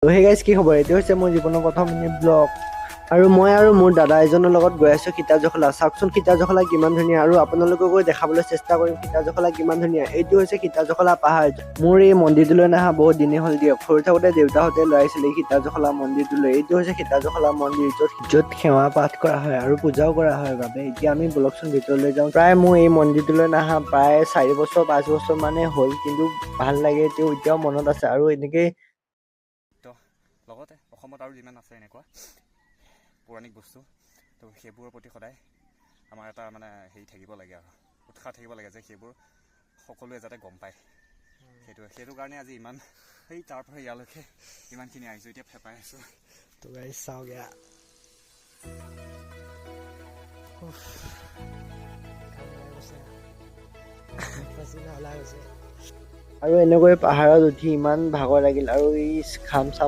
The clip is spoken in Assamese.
হে গাইজ, কি খবৰ? এইটো হৈছে মোৰ জীৱনৰ প্ৰথম ব্লগ আৰু মই আৰু মোৰ দাদা এজনৰ লগত গৈ আছো সীতাজখলা। চাওকচোন সীতাজখলা কিমান ধুনীয়া, আৰু আপোনালোককো দেখাবলৈ চেষ্টা কৰিম সীতাজখলা কিমান ধুনীয়া। এইটো হৈছে সীতাজখলা পাহাৰ। মোৰ এই মন্দিৰটোলৈ নাহা বহুত দিনেই হ'ল দিয়ক। সৰু থাকোতে দেউতাহঁতে লৈ আহিছিলে এই সীতাজখলা মন্দিৰটোলৈ। এইটো হৈছে সীতাজখলা মন্দিৰ, য'ত সেৱা পাঠ কৰা হয় আৰু পূজাও কৰা হয় বাবে। এতিয়া আমি বলকচোন ভিতৰলৈ যাওঁ। প্ৰায় মোৰ এই মন্দিৰটোলৈ নাহা প্ৰায় 4 বছৰ 5 বছৰ মানে হ'ল, কিন্তু ভাল লাগে এতিয়াও মনত আছে। আৰু এনেকেই লগতে অসমত আৰু যিমান আছে এনেকুৱা পৌৰাণিক বস্তু, তো সেইবোৰৰ প্ৰতি সদায় আমাৰ এটা মানে হেৰি থাকিব লাগে আৰু উৎসাহ থাকিব লাগে যে সেইবোৰ সকলোৱে যাতে গম পায়। সেইটো কাৰণে আজি ইমান সেই তাৰ পৰা ইয়ালৈকে ইমানখিনি আহিছোঁ, এতিয়া ফেপাই আছোঁ। তো গাইজ চাওঁগে। আৰু এনেকৈ পাহাৰত উঠি ইমান ভাগৰ লাগিল, আৰু এই ঘাম চাম